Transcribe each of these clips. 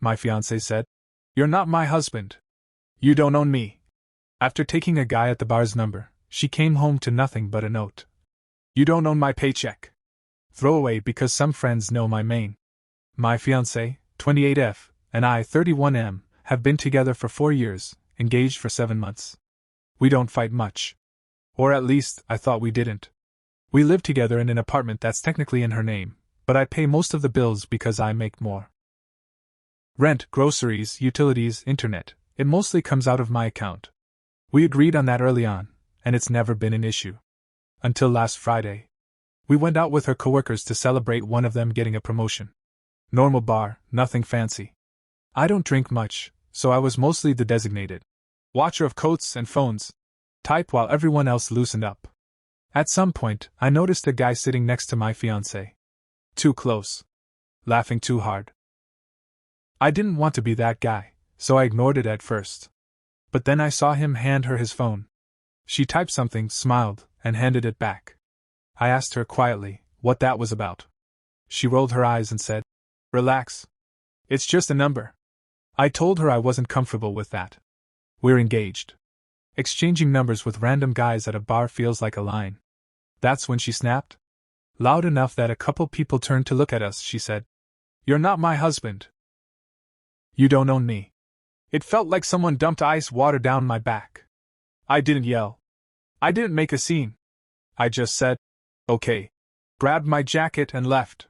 my fiancée said. You're not my husband. You don't own me. After taking a guy at the bar's number, she came home to nothing but a note. You don't own my paycheck. Throwaway because some friends know my main. My fiancé, 28F, and I, 31M, have been together for 4 years, engaged for 7 months. We don't fight much. Or at least, I thought we didn't. We live together in an apartment that's technically in her name, but I pay most of the bills because I make more. Rent, groceries, utilities, internet, it mostly comes out of my account. We agreed on that early on, and it's never been an issue. Until last Friday. We went out with her coworkers to celebrate one of them getting a promotion. Normal bar, nothing fancy. I don't drink much, so I was mostly the designated watcher of coats and phones type while everyone else loosened up. At some point, I noticed a guy sitting next to my fiancée. Too close. Laughing too hard. I didn't want to be that guy, so I ignored it at first. But then I saw him hand her his phone. She typed something, smiled, and handed it back. I asked her quietly what that was about. She rolled her eyes and said, Relax. It's just a number. I told her I wasn't comfortable with that. We're engaged. Exchanging numbers with random guys at a bar feels like a line. That's when she snapped. Loud enough that a couple people turned to look at us, she said, You're not my husband. You don't own me. It felt like someone dumped ice water down my back. I didn't yell. I didn't make a scene. I just said, Okay. Grabbed my jacket and left.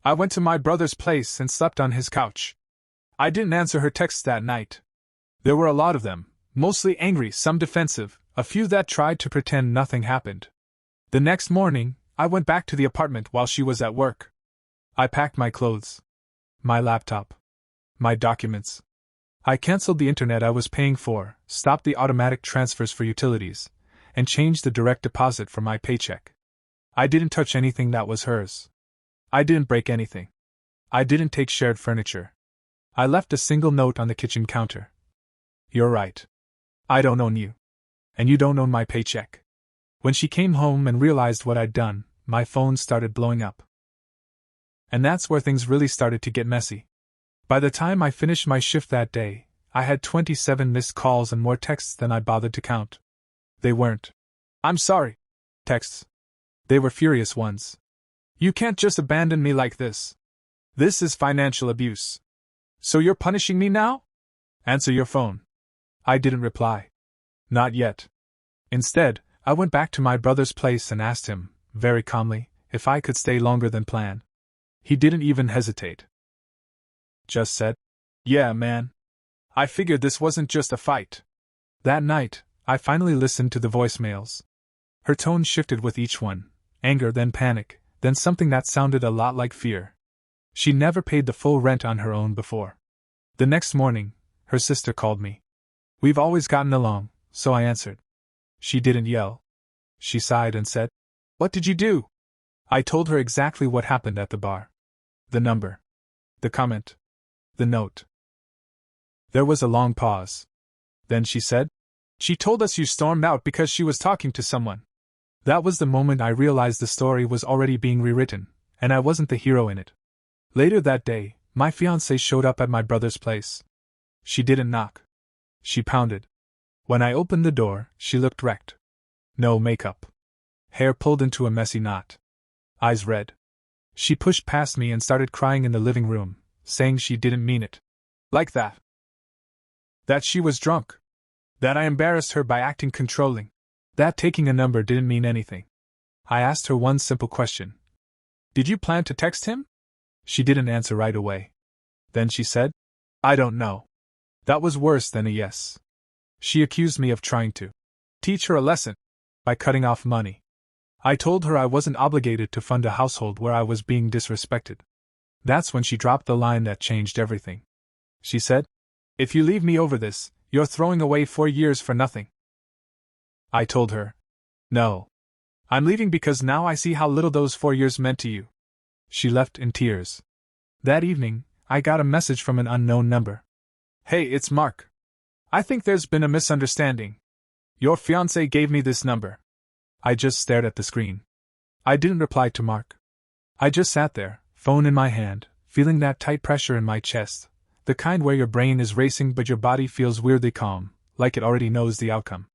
I went to my brother's place and slept on his couch. I didn't answer her texts that night. There were a lot of them, mostly angry, some defensive, a few that tried to pretend nothing happened. The next morning, I went back to the apartment while she was at work. I packed my clothes, my laptop, my documents. I canceled the internet I was paying for, stopped the automatic transfers for utilities, and changed the direct deposit for my paycheck. I didn't touch anything that was hers. I didn't break anything. I didn't take shared furniture. I left a single note on the kitchen counter. You're right. I don't own you. And you don't own my paycheck. When she came home and realized what I'd done, my phone started blowing up. And that's where things really started to get messy. By the time I finished my shift that day, I had 27 missed calls and more texts than I bothered to count. They weren't "I'm sorry" texts. They were furious ones. You can't just abandon me like this. This is financial abuse. So you're punishing me now? Answer your phone. I didn't reply. Not yet. Instead, I went back to my brother's place and asked him, very calmly, if I could stay longer than planned. He didn't even hesitate. Just said, Yeah, man. I figured this wasn't just a fight. That night, I finally listened to the voicemails. Her tone shifted with each one, anger, then panic, then something that sounded a lot like fear. She never paid the full rent on her own before. The next morning, her sister called me. We've always gotten along, so I answered. She didn't yell. She sighed and said, What did you do? I told her exactly what happened at the bar. The number. The comment. The note. There was a long pause. Then she said, She told us you stormed out because she was talking to someone. That was the moment I realized the story was already being rewritten, and I wasn't the hero in it. Later that day, my fiancée showed up at my brother's place. She didn't knock. She pounded. When I opened the door, she looked wrecked. No makeup. Hair pulled into a messy knot. Eyes red. She pushed past me and started crying in the living room, saying she didn't mean it. Like that. That she was drunk. That I embarrassed her by acting controlling. That taking a number didn't mean anything. I asked her one simple question. Did you plan to text him? She didn't answer right away. Then she said, I don't know. That was worse than a yes. She accused me of trying to teach her a lesson by cutting off money. I told her I wasn't obligated to fund a household where I was being disrespected. That's when she dropped the line that changed everything. She said, If you leave me over this, you're throwing away 4 years for nothing. I told her, No. I'm leaving because now I see how little those 4 years meant to you. She left in tears. That evening, I got a message from an unknown number. Hey, it's Mark. I think there's been a misunderstanding. Your fiancé gave me this number. I just stared at the screen. I didn't reply to Mark. I just sat there, phone in my hand, feeling that tight pressure in my chest, The kind where your brain is racing but your body feels weirdly calm, like it already knows the outcome.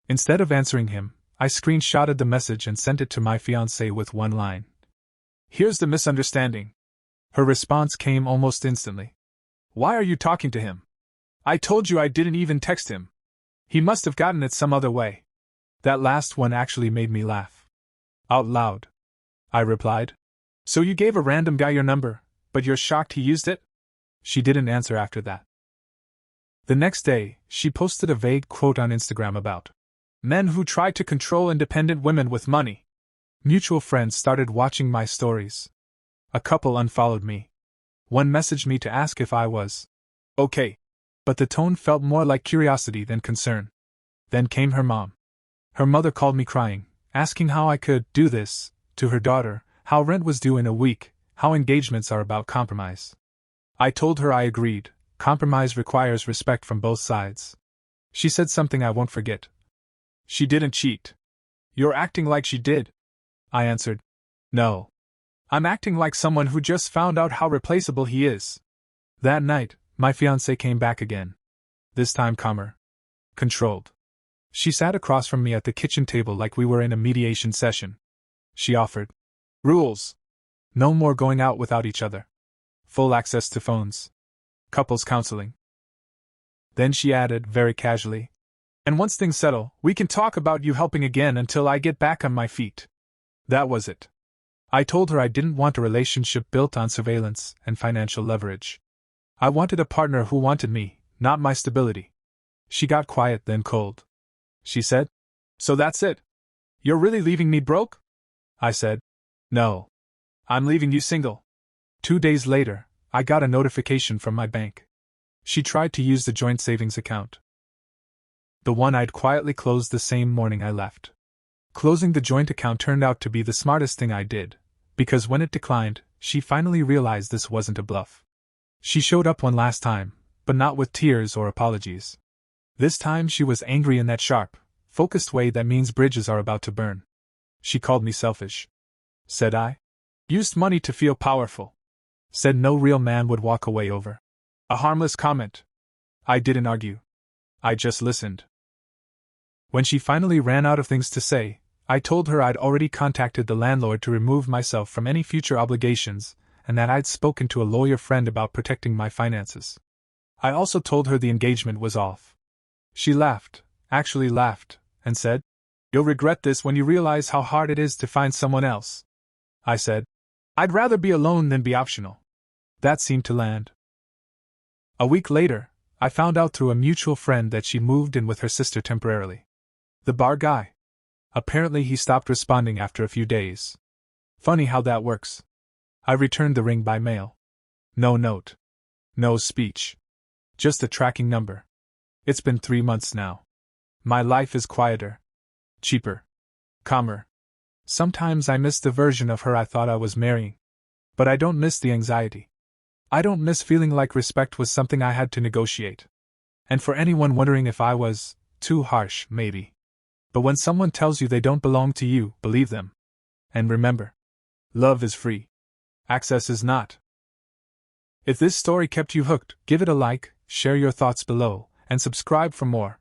Instead of answering him, I screenshotted the message and sent it to my fiancée with one line. "Here's the misunderstanding." Her response came almost instantly. "Why are you talking to him? I told you I didn't even text him. He must have gotten it some other way." That last one actually made me laugh. Out loud. I replied. "So you gave a random guy your number, but you're shocked he used it?" She didn't answer after that. The next day, she posted a vague quote on Instagram about men who try to control independent women with money. Mutual friends started watching my stories. A couple unfollowed me. One messaged me to ask if I was okay, but the tone felt more like curiosity than concern. Then came her mom. Her mother called me crying, asking how I could do this to her daughter, how rent was due in a week, how engagements are about compromise. I told her I agreed. Compromise requires respect from both sides. She said something I won't forget. "She didn't cheat. You're acting like she did." I answered. "No. I'm acting like someone who just found out how replaceable he is." That night, my fiancée came back again. This time calmer. Controlled. She sat across from me at the kitchen table like we were in a mediation session. She offered rules. No more going out without each other. Full access to phones. Couples counseling. Then she added, very casually, "And once things settle, we can talk about you helping again until I get back on my feet." That was it. I told her I didn't want a relationship built on surveillance and financial leverage. I wanted a partner who wanted me, not my stability. She got quiet, then cold. She said, "So that's it? You're really leaving me broke?" I said, "No. I'm leaving you single." 2 days later, I got a notification from my bank. She tried to use the joint savings account. The one I'd quietly closed the same morning I left. Closing the joint account turned out to be the smartest thing I did, because when it declined, she finally realized this wasn't a bluff. She showed up one last time, but not with tears or apologies. This time she was angry in that sharp, focused way that means bridges are about to burn. She called me selfish. Said I used money to feel powerful. Said no real man would walk away over a harmless comment. I didn't argue. I just listened. When she finally ran out of things to say, I told her I'd already contacted the landlord to remove myself from any future obligations, and that I'd spoken to a lawyer friend about protecting my finances. I also told her the engagement was off. She laughed, actually laughed, and said, "You'll regret this when you realize how hard it is to find someone else." I said, "I'd rather be alone than be optional." That seemed to land. A week later, I found out through a mutual friend that she moved in with her sister temporarily. The bar guy. Apparently he stopped responding after a few days. Funny how that works. I returned the ring by mail. No note. No speech. Just a tracking number. It's been 3 months now. My life is quieter. Cheaper. Calmer. Sometimes I miss the version of her I thought I was marrying. But I don't miss the anxiety. I don't miss feeling like respect was something I had to negotiate. And for anyone wondering if I was too harsh, maybe. But when someone tells you they don't belong to you, believe them. And remember, love is free. Access is not. If this story kept you hooked, give it a like, share your thoughts below, and subscribe for more.